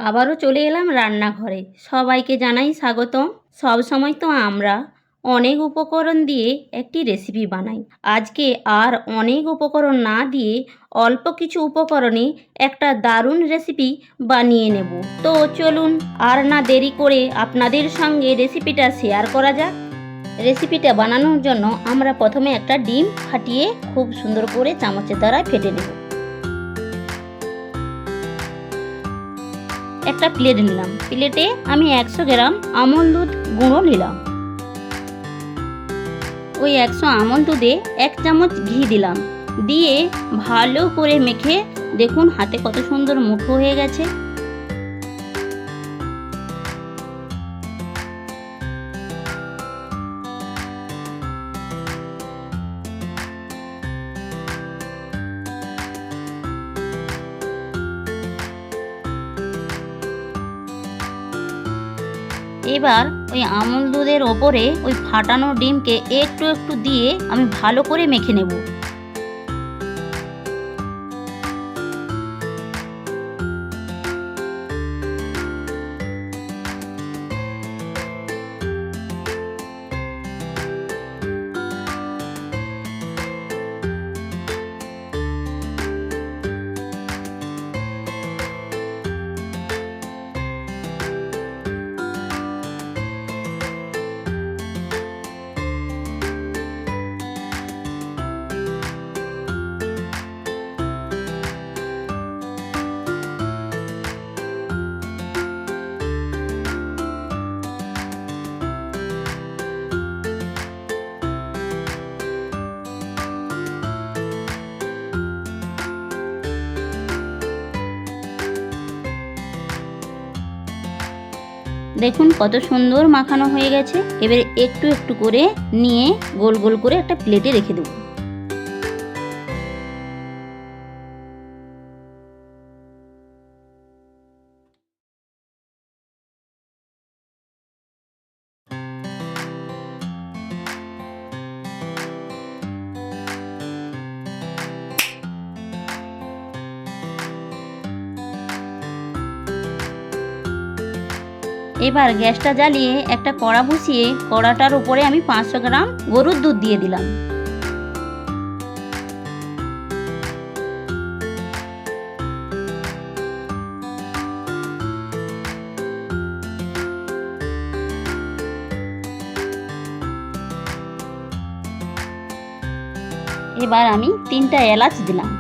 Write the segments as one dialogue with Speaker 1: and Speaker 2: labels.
Speaker 1: আবারও চলে এলাম রান্নাঘরে। সবাইকে জানাই স্বাগতম। সব সময় তো আমরা অনেক উপকরণ দিয়ে একটি রেসিপি বানাই। আজকে আর অনেক উপকরণ না দিয়ে অল্প কিছু উপকরণে একটা দারুণ রেসিপি বানিয়ে নেব। তো চলুন আর না দেরি করে আপনাদের সঙ্গে রেসিপিটা শেয়ার করা যাক। রেসিপিটা বানানোর জন্য আমরা প্রথমে একটা ডিম ফাটিয়ে খুব সুন্দর করে চামচের দ্বারা ফেটে নেব। একটা প্লেট নিলাম। প্লেটে আমি 100 গ্রাম আমন্ড দুধ গুঁড়ো নিলাম। ওই 100 আমন্ড দুধে 1 চামচ ঘি দিলাম। দিয়ে ভালো করে মেখে দেখুন হাতে কত সুন্দর মুঠো হয়ে গেছে। এবার ওই আমন্ড দুধের ওপরে ওই ফাটানো ডিমকে একটু একটু দিয়ে আমি ভালো করে মেখে নেব। দেখুন কত সুন্দর মাখানো হয়ে গেছে। এবারে একটু একটু করে নিয়ে গোল গোল করে একটা প্লেটে রেখে দেব। এবার গ্যাসটা জ্বালিয়ে একটা কড়া বসিয়ে কড়াটার উপরে আমি 500 গ্রাম গরুর দুধ দিয়ে দিলাম। এবার আমি 3টা এলাচ দিলাম।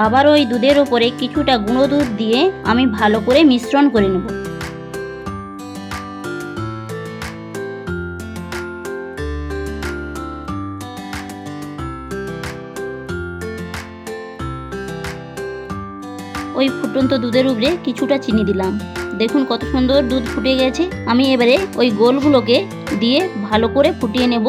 Speaker 1: আবার ওই দুধের ওপরে কিছুটা গুঁড়ো দুধ দিয়ে আমি ভালো করে মিশ্রণ করে নেব। ওই ফুটন্ত দুধের উপরে কিছুটা চিনি দিলাম। দেখুন কত সুন্দর দুধ ফুটে গেছে। আমি এবারে ওই গোলগুলোকে দিয়ে ভালো করে ফুটিয়ে নেব।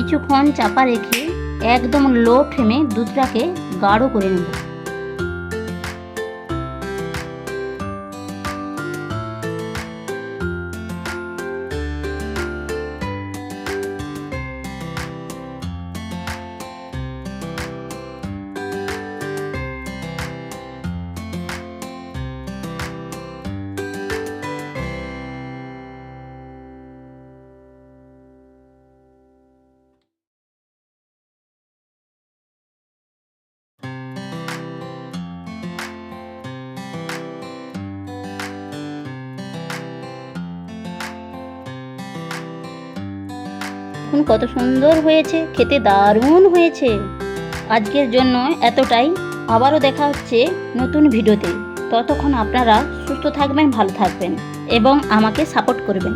Speaker 1: কিছুক্ষণ চাপা রেখে একদম লো ফ্লেমে দুধটাকে গাঢ় করে নেব। দেখুন কত সুন্দর হয়েছে, খেতে দারুণ হয়েছে। আজকের জন্য এতটাই। আবারও দেখা হচ্ছে নতুন ভিডিওতে। ততক্ষণ আপনারা সুস্থ থাকবেন, ভালো থাকবেন এবং আমাকে সাপোর্ট করবেন।